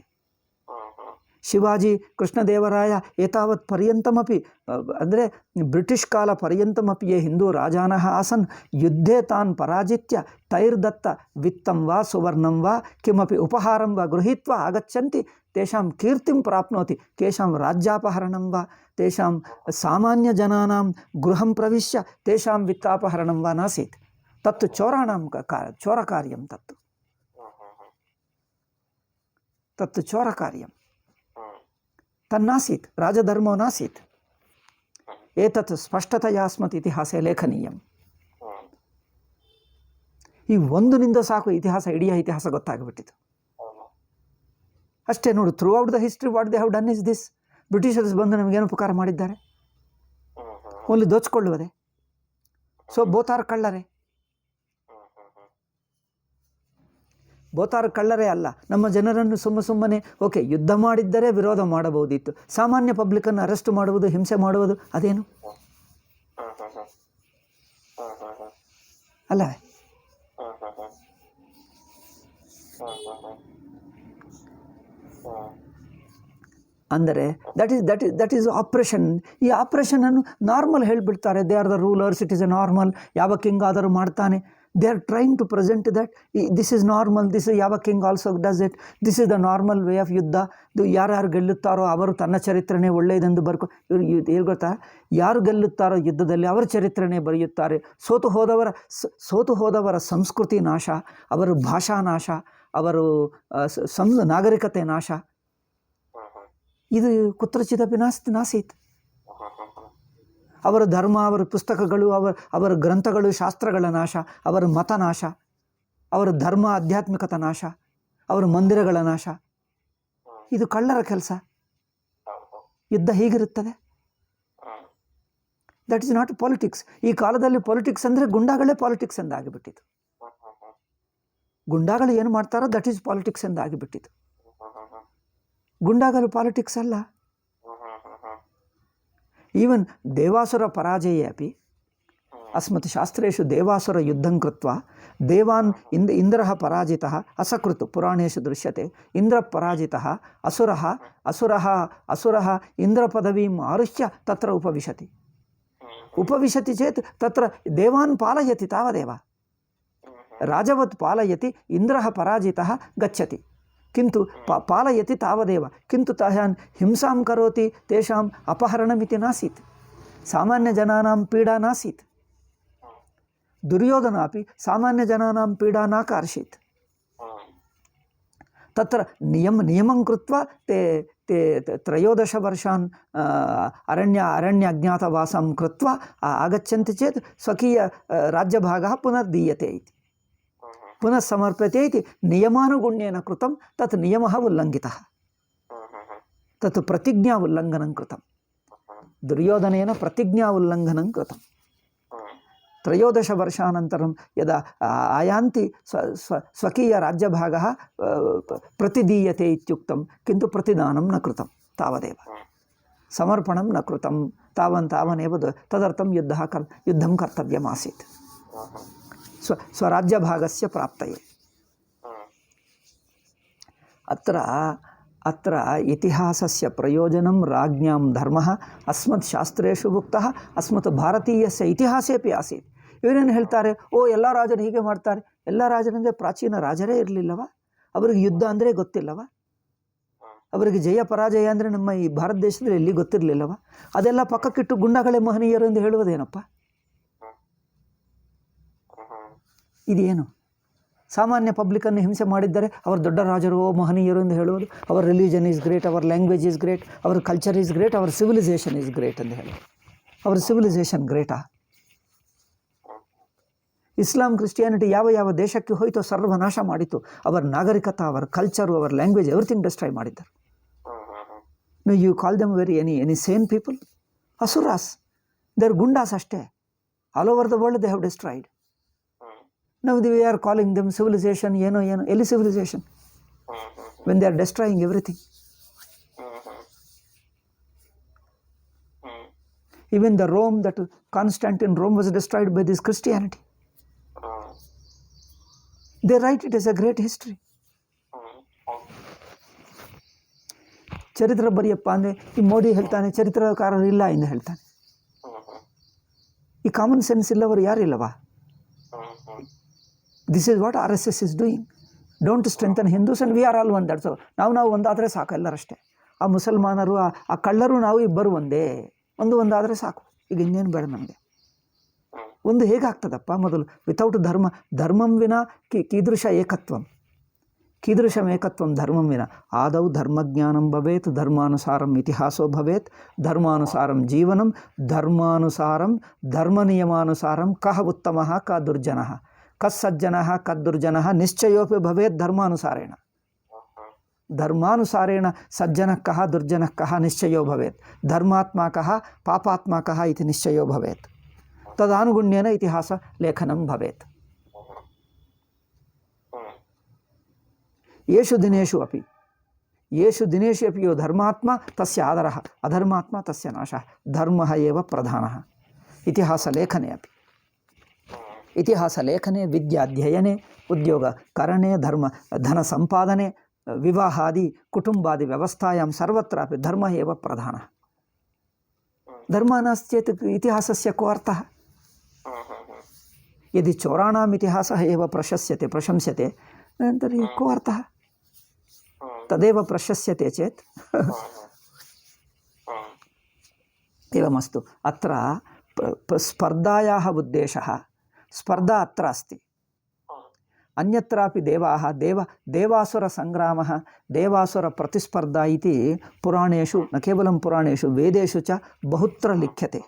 ಶಿವಾಜಿ ಕೃಷ್ಣದೇವರಾಯ ಏತಾವತ್ ಪರ್ಯಂತಮಪಿ ಅಂದರೆ ಬ್ರಿಟಿಷ್ ಕಾಲ ಪರ್ಯಂತಮಪಿ ಯೇ ಹಿಂದೂ ರಾಜಾನಃ ಆಸನ್ ಯುದ್ಧೇ ತಾನ್ ಪರಾಜಿತ್ಯ ತೈರ್ದತ್ತ ವಿತ್ತಂ ವಾ ಸುವರ್ಣಂ ವಾ ಕಿಮಪಿ ಉಪಹಾರಂ ವಾ ಗೃಹೀತ್ವಾ ಆಗಚ್ಚಂತಿ ತೇಷಾಂ ಕೀರ್ತಿಂ ಪ್ರಾಪ್ನೋತಿ ತೇಷಾಂ ರಾಜ್ಯಾಪಹರಣಂ ವಾ ತೇಷಾಂ ಸಾಮಾನ್ಯ ಜನಾನಾಂ ಗೃಹಂ ಪ್ರವಿಶ್ಯ ತೇಷಾಂ ವಿತ್ತಾಪಹರಣಂ ವಾ ನಾಸೀತ್ ತತ್ತು ಚೋರಾಣಾಂ ಚೋರಕಾರ್ಯಂ ತತ್ತು ತತ್ತು ಚೋರಕಾರ್ಯಂ ತನ್ನಾಸೀತ್ ರಾಜಧರ್ಮೋ ನಾಸೀತ್ ಏತತ್ ಸ್ಪಷ್ಟತೆಯ ಅಸ್ಮತ್ ಇತಿಹಾಸ ಲೇಖನೀಯಂ. ಈ ಒಂದಿನಿಂದ ಸಾಕು ಇತಿಹಾಸ, ಇಡೀ ಇತಿಹಾಸ ಗೊತ್ತಾಗ್ಬಿಟ್ಟಿತು ಅಷ್ಟೇ. ನೋಡು, through out the history what they have done is this. Britishers ಬಂದು ನಮಗೇನು ಉಪಕಾರ ಮಾಡಿದ್ದಾರೆ? ಓನ್ಲಿ ದೋಚ್ಕೊಳ್ಳುವುದೇ. ಸೊ ಬೋತಾರ್ ಕಳ್ಳರೇ, ಬೋತಾರ್ ಕಳ್ಳರೇ ಅಲ್ಲ. ನಮ್ಮ ಜನರನ್ನು ಸುಮ್ಮನೆ ಓಕೆ ಯುದ್ಧ ಮಾಡಿದ್ದರೆ ವಿರೋಧ ಮಾಡಬಹುದಿತ್ತು. ಸಾಮಾನ್ಯ ಪಬ್ಲಿಕನ್ನು ಅರೆಸ್ಟ್ ಮಾಡುವುದು, ಹಿಂಸೆ ಮಾಡುವುದು ಅದೇನು ಅಲ್ಲವೇ? ಅಂದರೆ ದಟ್ ಈಸ್ ಆಪ್ರೇಷನ್. ಈ ಆಪ್ರೇಷನನ್ನು ನಾರ್ಮಲ್ ಹೇಳಿಬಿಡ್ತಾರೆ. They are the rulers, it is a normal. ಯಾವ ಕಿಂಗ್ ಆದರೂ ಮಾಡ್ತಾನೆ. They are trying to present that this is normal, this ಯಾವ king also does it, this is the normal way of ಯುದ್ಧ. ಯಾರ್ಯಾರು ಗೆಲ್ಲುತ್ತಾರೋ ಅವರು ತನ್ನ ಚರಿತ್ರೆನೇ ಒಳ್ಳೆಯದೆಂದು ಇವ್ರು ಗೊತ್ತಾ, ಯಾರು ಗೆಲ್ಲುತ್ತಾರೋ ಯುದ್ಧದಲ್ಲಿ ಅವರ ಚರಿತ್ರೆನೇ ಬರೆಯುತ್ತಾರೆ. ಸೋತು ಹೋದವರ ಸಂಸ್ಕೃತಿ ನಾಶ, ಅವರ ಭಾಷಾ ನಾಶ, ಅವರು ನಾಗರಿಕತೆ ನಾಶ. ಇದು ಕುತ್ರಚಿದಪಿ ನಾಸೀತ್. ಅವರ ಧರ್ಮ, ಅವರ ಪುಸ್ತಕಗಳು, ಅವರ ಗ್ರಂಥಗಳು, ಶಾಸ್ತ್ರಗಳ ನಾಶ, ಅವರ ಮತ ನಾಶ, ಅವರ ಧರ್ಮ ಆಧ್ಯಾತ್ಮಿಕತ ನಾಶ, ಅವರ ಮಂದಿರಗಳ ನಾಶ. ಇದು ಕಳ್ಳರ ಕೆಲಸ. ಯುದ್ಧ ಹೀಗಿರುತ್ತದೆ. That is not politics. ಈ ಕಾಲದಲ್ಲಿ ಪಾಲಿಟಿಕ್ಸ್ ಅಂದರೆ ಗುಂಡಾಗಳೇ ಪಾಲಿಟಿಕ್ಸ್ ಎಂದಾಗಿಬಿಟ್ಟಿತು. ಗುಂಡಾಗಳು ಏನು ಮಾಡ್ತಾರೋ ದಟ್ ಈಸ್ ಪಾಲಿಟಿಕ್ಸ್ ಎಂದಾಗಿಬಿಟ್ಟಿತು. ಗುಂಡಾಗಳು ಪಾಲಿಟಿಕ್ಸ್ ಅಲ್ಲ. ಈವನ್ ದೇವಾಸುರ ಪರಾಜಯೇ ಅಪಿ ಅಸ್ಮತ್ ಶಾಸ್ತ್ರೇಷು ದೇವಾಸುರ ಯುದ್ಧಂ ಕೃತ್ವಾ ದೇವಾನ್ ಇಂದ್ರಃ ಪರಾಜಿತಃ ಅಸಕೃತ್ ಪುರಾಣೇಷು ದೃಶ್ಯತೆ. ಇಂದ್ರ ಪರಾಜಿತಃ ಅಸುರಃ ಇಂದ್ರ ಪದವೀಂ ಆರುಹ್ಯ ತತ್ರ ಉಪವಿಶತಿ ಚೇತ್ ತತ್ರ ದೇವಾನ್ ಪಾಲಯತಿ ತಾವದೇವ. ರಾಜವತ್ ಪಾಲಯತಿ ಇಂದ್ರಃ ಪರಾಜಿತಃ ಗಚ್ಚತಿ ಕಿಂತು ಪಾಲಯತಿ ತಾವದೇವ ಕಿಂತು ತಾನ್ ಹಿಂಸಾಂ ಕರೋತಿ ತೇಷಾಂ ಅಪಹರಣಮಿತಿ ನಾಸೀತ್. ಸಾಮಾನ್ಯ ಜನಾನಾಂ ಪೀಡಾ ನಾಸೀತ್. ದುರ್ಯೋಧನಾಪಿ ಸಾಮಾನ್ಯ ಜನಾನಾಂ ಪೀಡಾ ನಾಕಾರ್ಷೀತ್. ತತ್ರ ನಿಯಮಂ ಕೃತ್ವಾ ते 13 ವರ್ಷಾನ್ ಅರಣ್ಯ ಅಜ್ಞಾತವಾಸಂ ಕೃತ್ವಾ ಆಗಚ್ಚಂತಿ ಚೇತ್ ಸ್ವಕೀಯ ರಾಜ್ಯಭಾಗः ಪುನರ್ದೀಯತೆ ಇತಿ ಪುನಃ ಸಮರ್ಪ್ಯತೆ ಇತಿ ನಿಯಮಾನುಗುಣ್ಯೇನ ಕೃತಂ ತತ್ ನಿಯಮಃ ಉಲ್ಲಂಘಿತಃ ತತ್ ಪ್ರತಿಜ್ಞಾ ಉಲ್ಲಂಘನಂ ಕೃತಂ. ದುರ್ಯೋಧನೇನ ಪ್ರತಿಜ್ಞಾ ಉಲ್ಲಂಘನಂ ಕೃತಂ. 13 ವರ್ಷಾನಂತರಂ ಯದಾ ಆಯಾಂತಿ ಸ್ವಕೀಯ ರಾಜ್ಯಭಾಗः ಪ್ರತಿದೀಯತೆ ಇತ್ಯುಕ್ತಂ ಕಿಂತು ಪ್ರತಿದಾನಂ ನ ಕೃತಂ ತಾವದೇವ ಸಮರ್ಪಣಂ ನ ಕೃತಂ ತಾವನೇವ ತದರ್ಥಂ ಯುದ್ಧಂ ಕರ್ತವ್ಯಮಾಸೀತ್ ಸ್ವರಾಜ್ಯಭಾಗಸ್ಯ ಪ್ರಾಪ್ತಯೇ. ಅತ್ರ ಇತಿಹಾಸಸ್ಯ ಪ್ರಯೋಜನಂ ರಾಜ್ಞಾಂ ಧರ್ಮಃ ಅಸ್ಮತ್ ಶಾಸ್ತ್ರೇಷು ಉಕ್ತಃ ಅಸ್ಮತ್ ಭಾರತೀಯಸ್ಯ ಇತಿಹಾಸೇಪಿ ಆಸೀತ್. ಇವರೇನು ಹೇಳ್ತಾರೆ, ಎಲ್ಲ ರಾಜರು ಹೀಗೆ ಮಾಡ್ತಾರೆ. ಎಲ್ಲ ರಾಜರಂದರೆ ಪ್ರಾಚೀನ ರಾಜರೇ ಇರಲಿಲ್ಲವ? ಅವರಿಗೆ ಯುದ್ಧ ಅಂದರೆ ಗೊತ್ತಿಲ್ಲವ? ಅವರಿಗೆ ಜಯ ಪರಾಜಯ ಅಂದರೆ ನಮ್ಮ ಈ ಭಾರತ ದೇಶದಲ್ಲಿ ಎಲ್ಲಿ ಗೊತ್ತಿರಲಿಲ್ಲವ? ಅದೆಲ್ಲ ಪಕ್ಕಕ್ಕಿಟ್ಟು ಗುಂಡಗಳೇ ಮಹನೀಯರು ಎಂದು ಹೇಳುವುದೇನಪ್ಪ? ಇದೇನು? ಸಾಮಾನ್ಯ ಪಬ್ಲಿಕನ್ನು ಹಿಂಸೆ ಮಾಡಿದ್ದರೆ ಅವರು ದೊಡ್ಡ ರಾಜರು, ಮಹನೀಯರು ಎಂದು ಹೇಳುವುದು. Our religion is great, our language is great, our culture is great, our civilisation is great ಎಂದು ಹೇಳೋದು. ಅವರ ಸಿವಿಲೈಸೇಷನ್ ಗ್ರೇಟಾ? ಇಸ್ಲಾಂ ಕ್ರಿಸ್ಟಿಯಾನಿಟಿ ಯಾವ ದೇಶಕ್ಕೆ ಹೋಯಿತೋ ಸರ್ವನಾಶ ಮಾಡಿತು. ಅವರ ನಾಗರಿಕತೆ, ಅವರ ಕಲ್ಚರು, ಅವರ ಲ್ಯಾಂಗ್ವೇಜ್, ಎವ್ರಿಥಿಂಗ್ ಡಿಸ್ಟ್ರಾಯ್ ಮಾಡಿದ್ದಾರೆ. No you call them any sane people? Asuras, their goondas ಅಷ್ಟೇ. All over the world they have destroyed. Now we are calling them civilization. Any civilization when they are destroying everything. Even the Rome, that Constantine Rome was destroyed by this Christianity. They write it as a great history. ಚರಿತ್ರೆ ಬರೆಯಪ್ಪ ಅಂದರೆ ಈ ಮೋದಿ ಹೇಳ್ತಾನೆ ಚರಿತ್ರಕಾರರು ಇಲ್ಲ ಎಂದು ಹೇಳ್ತಾನೆ. ಈ common sense ಇಲ್ಲವರು ಯಾರಿಲ್ಲವಾ? This is what RSS is doing. Don't strengthen Hindus and we are all one. That's ನಾವು ಒಂದಾದರೆ ಸಾಕು ಎಲ್ಲರಷ್ಟೇ. ಆ ಮುಸಲ್ಮಾನರು ಆ ಕಳ್ಳರು ನಾವು ಇಬ್ಬರು ಒಂದಾದರೆ ಸಾಕು. ಈಗ ಇನ್ನೇನು ಬೇಡ ನಮಗೆ. ಒಂದು ಹೇಗಾಗ್ತದಪ್ಪ? ಮೊದಲು ವಿತೌಟ್ ಧರ್ಮಂ ವಿನ ಕೀದೃಶಂ ಏಕತ್ವಂ ಧರ್ಮಂ ವಿನ ಆದೌ ಧರ್ಮಜ್ಞಾನಂ ಭವೇತ್, ಧರ್ಮಾನುಸಾರಂ ಇತಿಹಾಸೋ ಭವೇತ್, ಧರ್ಮಾನುಸಾರಂ ಜೀವನಂ, ಧರ್ಮಾನುಸಾರಂ ಧರ್ಮನಿಯಮಾನುಸಾರಂ ಕಃ ಉತ್ತಮಃ ಕ ದುರ್ಜನಃ, ಕಸ್ಸಜ್ಜನಃ ಕದ್ದುರ್ಜನಃ ನಿಶ್ಚಯೋಪಿ ಭವೇತ್ ಧರ್ಮಾನುಸಾರೇಣ. ಧರ್ಮಾನುಸಾರೇಣ ಸಜ್ಜನಃ ಕಃ ದುರ್ಜನಃ ಕಃ ನಿಶ್ಚಯೋ ಭವೇತ್, ಧರ್ಮಾತ್ಮ ಕಃ ಪಾಪಾತ್ಮ ಕಃ ಇತಿ ನಿಶ್ಚಯೋ ಭವೇತ್, ತದಾನುಗುಣ್ಯೇನ ಇತಿಹಾಸ ಲೇಖನಂ ಭವೇತ್. ಯೇಷು ದಿನೇಷು ಅಪಿ ಯೋ ಧರ್ಮಾತ್ಮ ತಸ್ಯ ಆದರಃ, ಅಧರ್ಮಾತ್ಮ ತಸ್ಯ ನಾಶಃ, ಧರ್ಮಃ ಏವ ಪ್ರಧಾನಃ. ಇತಿಹಾಸಲೇಖನೆ ಅಪಿ, ಇತಿಹಾಸಲೇಖನೆ, ವಿದ್ಯಾಧ್ಯಯನೆ, ಉದ್ಯೋಗಕರಣೆ, ಧನ ಸಂಪಾದನೆ, ವಿವಾಹಾದಿ ಕುಟುಂಬಾದಿ ವ್ಯವಸ್ಥಾಯಾಂ ಸರ್ವತ್ರಾಪಿ ಧರ್ಮ ಏವ ಪ್ರಧಾನಃ. ಧರ್ಮ ನಾಸ್ತಿ ಚೇತ್ ಇತಿಹಾಸಸ್ಯ ಕೋ ಅರ್ಥಃ? यदि चोराणाम् इतिहासः एव प्रशंस्यते तर्हि को अर्थः? तदेव प्रशस्यते चेत् एवमस्तु. अत्र स्पर्धायाः उद्देशः, स्पर्धा अत्र अस्ति. अन्यत्रापि देवासुरसङ्ग्रामः, देवासुरप्रतिस्पर्धा इति पुराणेषु, न केवलं पुराणेषु, वेदेषु च बहुत्र लिख्यते.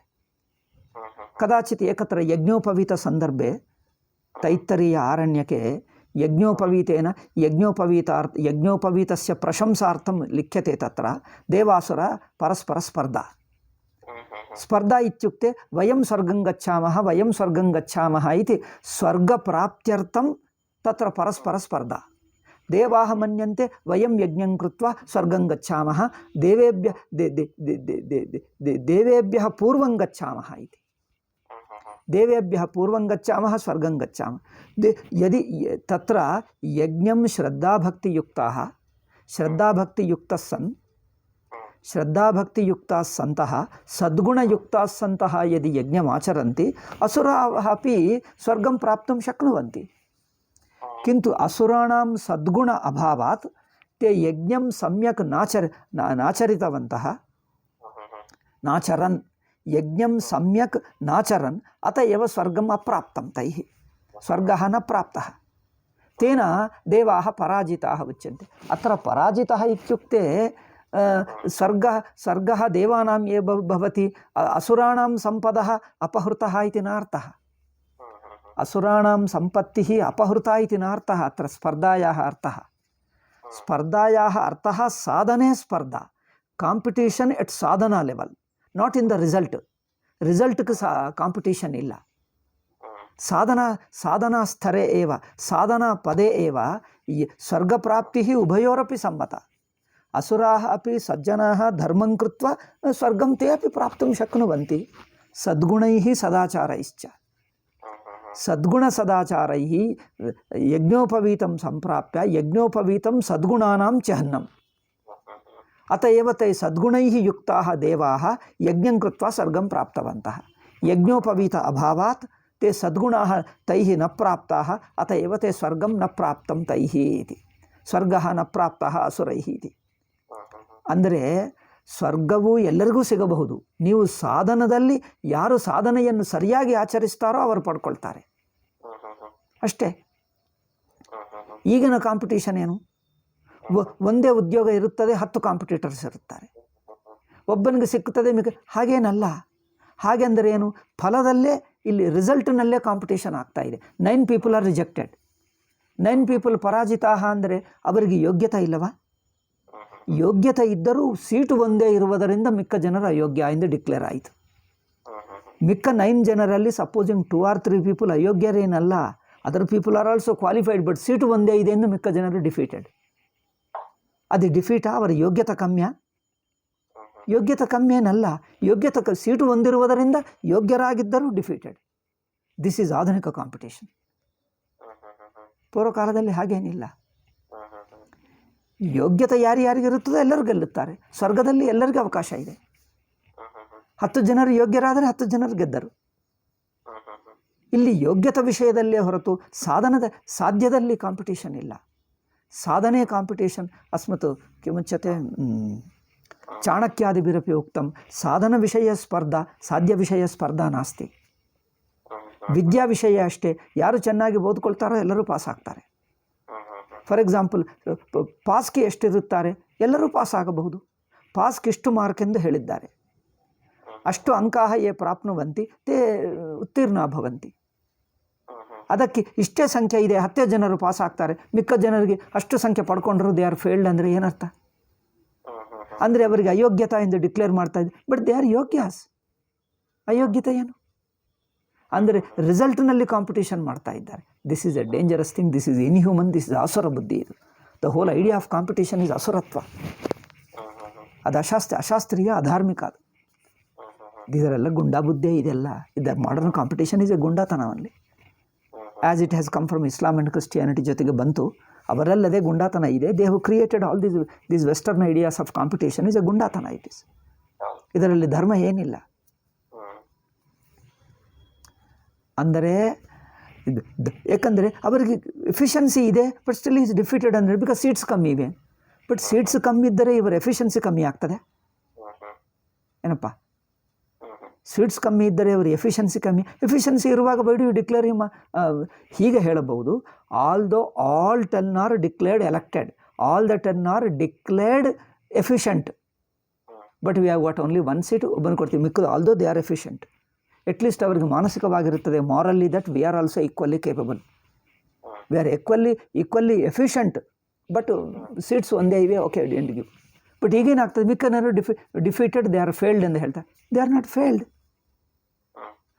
कदाचित् एकत्र यज्ञोपवीतसन्दर्भे तैत्तरीय आरण्यके यज्ञोपवीतस्य प्रशंसार्थं लिख्यते. तत्र देवासुर परस्परस्पर्धा. स्पर्धा इत्युक्ते वयं स्वर्गं गच्छामः इति स्वर्गप्राप्त्यर्थं तत्र परस्परस्पर्धा. देवाः मन्यन्ते वयं यज्ञं कृत्वा स्वर्गं गच्छामः, देवेभ्यः पूर्वं गच्छामः इति. देवेभ्यः पूर्वं गच्छामः, स्वर्गं गच्छामः. यदि तत्र यज्ञं श्रद्धाभक्तियुक्ताः सन्तः सद्गुणयुक्ताः सन्तः यदि यज्ञमाचरन्ति असुराः अपि स्वर्गं प्राप्तुं शक्नुवन्ति. किन्तु असुराणां सद्गुण अभावात् ते यज्ञं सम्यक् नाचरितवन्तः, नाचरन् यज्ञं सम्यक् नाचरन्, अत एव स्वर्गम् अप्राप्तं. तैः स्वर्गः न प्राप्तः. तेन देवाः पराजिताः उच्यन्ते. अत्र पराजितः इत्युक्ते स्वर्गः देवानां एव भवति, असुराणां सम्पदः अपहृतः इति नार्थः. असुराणां सम्पत्तिः अपहृता इति नार्थः. अत्र स्पर्धायाः अर्थः. स्पर्धायाः अर्थः साधने स्पर्धा, competition at sadhana level, not in the result competition इल्ल. साधना स्तरे एव, साधना पदे एव स्वर्गप्राप्तिः उभयोरपि सम्मता. असुराः अपि सज्जनाः धर्मं कृत्वा स्वर्गं ते अपि प्राप्तुं शक्नुवन्ति, सद्गुणैः सदाचारैश्च. सद्गुणसदाचारैः यज्ञोपवीतं सम्प्राप्य यज्ञोपवीतं सद्गुणानां चिह्नम्. अत एव ते सद्गुणैः युक्ताः देवाः यज्ञं कृत्वा स्वर्गं प्राप्तवन्तः. यज्ञोपवीत अभावात् ते सद्गुणाः तैः न प्राप्ताः, अत एव ते स्वर्गं न प्राप्तं तैः इति. स्वर्गः न प्राप्तः असुरैः इति. ಅಂದರೆ ಸ್ವರ್ಗವು ಎಲ್ಲರಿಗೂ ಸಿಗಬಹುದು. ನೀವು ಸಾಧನದಲ್ಲಿ ಯಾರು ಸಾಧನೆಯನ್ನು ಸರಿಯಾಗಿ ಆಚರಿಸ್ತಾರೋ ಅವರು ಪಡ್ಕೊಳ್ತಾರೆ ಅಷ್ಟೇ. ಈಗಿನ ಕಾಂಪಿಟೇಷನ್ ಏನು? ಒಂದೇ ಉದ್ಯೋಗ ಇರುತ್ತದೆ, 10 ಕಾಂಪಿಟೇಟರ್ಸ್ ಇರುತ್ತಾರೆ, ಒಬ್ಬನಿಗೆ ಸಿಕ್ಕುತ್ತದೆ ಹಾಗೇನಲ್ಲ. ಹಾಗೆಂದರೆ ಏನು? ಫಲದಲ್ಲೇ ಇಲ್ಲಿ ರಿಸಲ್ಟ್ನಲ್ಲೇ ಕಾಂಪಿಟೇಷನ್ ಆಗ್ತಾ ಇದೆ. 9 ಪೀಪಲ್ ಆರ್ ರಿಜೆಕ್ಟೆಡ್. 9 ಪೀಪಲ್ ಪರಾಜಿತ ಅಂದರೆ ಅವರಿಗೆ ಯೋಗ್ಯತೆ ಇಲ್ಲವಾ? ಯೋಗ್ಯತೆ ಇದ್ದರೂ ಸೀಟು ಒಂದೇ ಇರುವುದರಿಂದ ಮಿಕ್ಕ ಜನರ ಅಯೋಗ್ಯ ಎಂದು ಡಿಕ್ಲೇರ್ ಆಯಿತು. ಮಿಕ್ಕ 9 ಜನರಲ್ಲಿ ಸಪೋಸಿಂಗ್ 2 or 3 ಪೀಪಲ್ ಅಯೋಗ್ಯರೇನಲ್ಲ, other people are also qualified, but seat ಒಂದೇ ಇದೆ ಎಂದು ಮಿಕ್ಕ ಜನರು ಡಿಫೀಟೆಡ್. ಅದು ಡಿಫೀಟಾ? ಅವರ ಯೋಗ್ಯತೆ ಕಮ್ಮಿಯ? ಯೋಗ್ಯತೆ ಕಮ್ಮಿಯೇನಲ್ಲ, ಯೋಗ್ಯತೆ ಸೀಟು ಹೊಂದಿರುವುದರಿಂದ ಯೋಗ್ಯರಾಗಿದ್ದರೂ ಡಿಫೀಟೆಡ್. ದಿಸ್ ಈಸ್ ಆಧುನಿಕ ಕಾಂಪಿಟೇಷನ್. ಪೂರ್ವಕಾಲದಲ್ಲಿ ಹಾಗೇನಿಲ್ಲ. ಯೋಗ್ಯತೆ ಯಾರ್ಯಾರಿಗಿರುತ್ತದೋ ಎಲ್ಲರೂ ಗೆಲ್ಲುತ್ತಾರೆ. ಸ್ವರ್ಗದಲ್ಲಿ ಎಲ್ಲರಿಗೂ ಅವಕಾಶ ಇದೆ. 10 ಜನರು ಯೋಗ್ಯರಾದರೆ 10 ಜನರು ಗೆದ್ದರು. ಇಲ್ಲಿ ಯೋಗ್ಯತೆ ವಿಷಯದಲ್ಲೇ ಹೊರತು ಸಾಧ್ಯದಲ್ಲಿ ಕಾಂಪಿಟೇಷನ್ ಇಲ್ಲ. ಸಾಧನೆ ಕಾಂಪಿಟೇಷನ್ ಅಸ್ಮತ್ ಕಿಮುಚ್ಯತೆ ಚಾಣಕ್ಯಾದಿಭಿರಪಿ ಉಕ್ತಂ ಸಾಧನ ವಿಷಯ ಸ್ಪರ್ಧಾ ಸಾಧ್ಯ ವಿಷಯ ಸ್ಪರ್ಧಾ ನಾಸ್ತಿ. ವಿದ್ಯಾ ವಿಷಯ ಅಷ್ಟೇ, ಯಾರು ಚೆನ್ನಾಗಿ ಓದ್ಕೊಳ್ತಾರೋ ಎಲ್ಲರೂ ಪಾಸ್ ಆಗ್ತಾರೆ. ಫಾರ್ ಎಕ್ಸಾಂಪಲ್, ಪಾಸ್ಗೆ ಎಷ್ಟಿರುತ್ತಾರೆ, ಎಲ್ಲರೂ ಪಾಸ್ ಆಗಬಹುದು. ಪಾಸ್ಗೆ ಇಷ್ಟು ಮಾರ್ಕ್ ಎಂದು ಹೇಳಿದ್ದಾರೆ, ಅಷ್ಟು ಅಂಕಾಹ ಯೇ ಪ್ರಾಪ್ನುವಂತಿ ತೇ ಉತ್ತೀರ್ಣ ಭವಂತಿ. ಅದಕ್ಕೆ ಇಷ್ಟೇ ಸಂಖ್ಯೆ ಇದೆ, 10 ಜನರು ಪಾಸ್ ಆಗ್ತಾರೆ, ಮಿಕ್ಕ ಜನರಿಗೆ ಅಷ್ಟು ಸಂಖ್ಯೆ ಪಡ್ಕೊಂಡ್ರು ದೇ ಆರ್ ಫೇಲ್ಡ್ ಅಂದರೆ ಏನರ್ಥ? ಅಂದರೆ ಅವರಿಗೆ ಅಯೋಗ್ಯತಾ ಎಂದು ಡಿಕ್ಲೇರ್ ಮಾಡ್ತಾ ಇದೆ. ಬಟ್ ದೇ ಆರ್ ಯೋಗ್ಯಾಸ್. ಅಯೋಗ್ಯತೆ ಏನು ಅಂದರೆ ರಿಸಲ್ಟ್ನಲ್ಲಿ ಕಾಂಪಿಟೇಷನ್ ಮಾಡ್ತಾ ಇದ್ದಾರೆ. This is a dangerous thing, this is inhuman, this is ಅಸುರ ಬುದ್ಧಿ. ಇದು the whole idea of competition is ಅಸುರತ್ವ. ಅದು ಅಶಾಸ್ತ್ರೀಯ, ಅಧಾರ್ಮಿಕ. ಅದು ಇದರೆಲ್ಲ ಗುಂಡಾ ಬುದ್ಧಿ. ಇದೆಲ್ಲ ಮಾಡರ್ನ್ ಕಾಂಪಿಟೇಷನ್ ಈಸ್ ಎ ಗುಂಡಾತನ ಅಲ್ಲಿ. As it has come from Islam and Christianity ಜೊತೆಗೆ ಬಂತು, ಅವರಲ್ಲದೆ ಗುಂಡಾತನ ಇದೆ. They have created all these western ideas of competition is a ಗುಂಡಾತನ. ಇಟ್ ಈಸ್, ಇದರಲ್ಲಿ ಧರ್ಮ ಏನಿಲ್ಲ. ಅಂದರೆ ಏಕೆಂದರೆ ಅವರಿಗೆ ಎಫಿಷಿಯನ್ಸಿ ಇದೆ, ಬಟ್ ಸ್ಟಿಲ್ ಈಸ್ ಡಿಫೀಟೆಡ್ ಅಂದರೆ ಬಿಕಾಸ್ ಸೀಟ್ಸ್ ಕಮ್ಮಿ ಇವೆ. ಬಟ್ ಸೀಟ್ಸ್ ಕಮ್ಮಿ ಇದ್ದರೆ ಇವರ ಎಫಿಷಿಯನ್ಸಿ ಕಮ್ಮಿ ಆಗ್ತದೆ ಏನಪ್ಪ? ಸೀಟ್ಸ್ ಕಮ್ಮಿ ಇದ್ದರೆ ಅವರ ಎಫಿಷಿಯನ್ಸಿ ಕಮ್ಮಿ. ಎಫಿಷಿಯನ್ಸಿ ಇರುವಾಗ why do you declare him? ಹೀಗೆ ಹೇಳಬಹುದು, all 10 are declared elected, all the 10 are declared efficient, but we have what only 1 seat ಒಬ್ಬನು ಕೊಡ್ತೀವಿ, ಮಿಕ್ಕದು although they are efficient. At least ಅವರಿಗೆ ಮಾನಸಿಕವಾಗಿರುತ್ತದೆ, morally that we are also equally capable, we are equally efficient. But seats ಒಂದೇ ಇವೆ, okay don't give. But ಈಗೇನಾಗ್ತದೆ, ಮಿಕ್ಕನರು defeated, they are failed ಎಂದು ಹೇಳ್ತಾರೆ. They are not failed.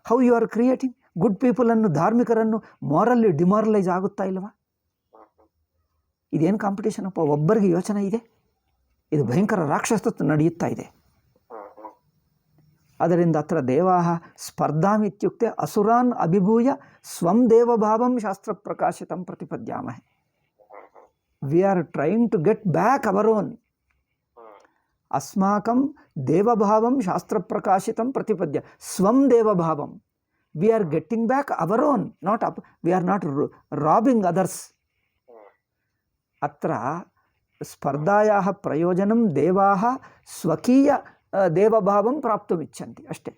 How you are creating good ಪೀಪಲನ್ನು, ಧಾರ್ಮಿಕರನ್ನು ಮಾರಲ್ಲಿ ಡಿಮಾರಲೈಸ್ ಆಗುತ್ತಾ ಇಲ್ಲವಾ? ಇದೇನು ಕಾಂಪಿಟೇಷನ್ ಅಪ್ಪ? ಒಬ್ಬರಿಗೆ ಯೋಚನೆ ಇದೆ, ಇದು ಭಯಂಕರ ರಾಕ್ಷಸತ್ವ ನಡೆಯುತ್ತಾ ಇದೆ. ಅದರಿಂದ ಅತ್ರ ದೇವಾಹ ಸ್ಪರ್ಧಾಮಿತ್ಯುಕ್ತೆ ಅಸುರಾನ್ ಅಭಿಭೂಯ ಸ್ವಂ ದೇವಭಾವಂ ಶಾಸ್ತ್ರ ಪ್ರಕಾಶಿತಂ ಪ್ರತಿಪದ್ಯಾಮಹೆ. We are trying to get back our own. ಅಸ್ಮಾಕಂ ದೇವಭಾವಂ ಶಾಸ್ತ್ರ ಪ್ರಕಾಶಿತಂ ಪ್ರತಿಪದ್ಯ ಸ್ವಂ ದೇವಭಾವಂ. We are getting back our own, not up. We are not robbing others. ಅತ್ರ ಸ್ಪರ್ಧಾಯಾಹ ಪ್ರಯೋಜನಂ ದೇವಾಹ ಸ್ವಕೀಯ ದೇವಭಾವಂ ಪ್ರಾಪ್ತುಮಿಚ್ಛಂತಿ ಅಷ್ಟೇ.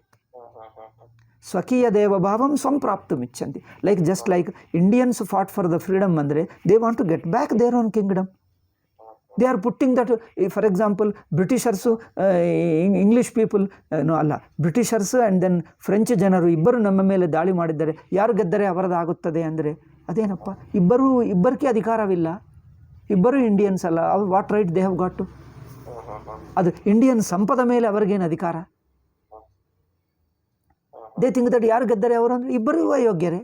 ಸ್ವಕೀಯ ದೇವಭಾವಂ ಸ್ವಂ ಪ್ರಾಪ್ತುಮಿಚ್ಛಂತಿ. Just like Indians fought for the freedom ಅಂದರೆ they want to get back their own kingdom. They are putting that. For example, Britishers, English people Britishers and then French ಜನರು ಇಬ್ಬರು ನಮ್ಮ ಮೇಲೆ ದಾಳಿ ಮಾಡಿದ್ದಾರೆ. ಯಾರು ಗೆದ್ದರೆ ಅವರದಾಗುತ್ತದೆ ಅಂದರೆ ಅದೇನಪ್ಪ? ಇಬ್ಬರಿಗೆ ಅಧಿಕಾರವಿಲ್ಲ, ಇಬ್ಬರು ಇಂಡಿಯನ್ಸ್ ಅಲ್ಲ. What right they have got to? ಅದು ಇಂಡಿಯನ್ ಸಂಪದ ಮೇಲೆ ಅವರಿಗೇನು ಅಧಿಕಾರ? ದೇ ಥಿಂಕ್ ದಟ್ ಯಾರು ಗೆದ್ದರೆ ಅವರು ಅಂದರೆ ಇಬ್ಬರೂ ಅಯೋಗ್ಯರೇ.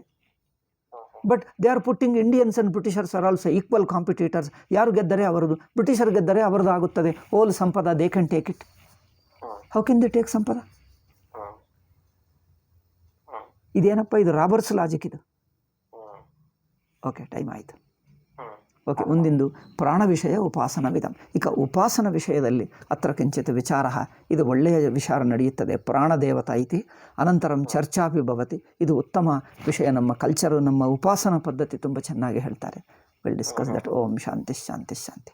But they are putting Indians and Britishers are also equal competitors. ಯಾರು ಗೆದ್ದರೆ ಅವರದು, ಬ್ರಿಟಿಷರ್ ಗೆದ್ದರೆ ಅವರದು ಆಗುತ್ತದೆ. ಓಲ್ ಸಂಪದ they can take it. How can they take ಸಂಪದ? ಇದೇನಪ್ಪ? ಇದು ರಾಬರ್ಟ್ಸ್ ಲಾಜಿಕ್ ಇದು. ಓಕೆ, ಟೈಮ್ ಆಯಿತು. ಓಕೆ, ಮುಂದಿಂದು ಪ್ರಾಣ ವಿಷಯ ಉಪಾಸನವಿದಂ. ಈಗ ಉಪಾಸನ ವಿಷಯದಲ್ಲಿ ಅತ್ರ ಕಿಂಚಿತ್ ವಿಚಾರ, ಇದು ಒಳ್ಳೆಯ ವಿಚಾರ ನಡೆಯುತ್ತದೆ. ಪ್ರಾಣದೇವತಾ ಇತಿ ಅನಂತರಂ ಚರ್ಚಾಪಿ ಭವತಿ. ಇದು ಉತ್ತಮ ವಿಷಯ. ನಮ್ಮ ಕಲ್ಚರು, ನಮ್ಮ ಉಪಾಸನಾ ಪದ್ಧತಿ ತುಂಬ ಚೆನ್ನಾಗಿ ಹೇಳ್ತಾರೆ. Will discuss that. Om Shanti Shanti Shanti.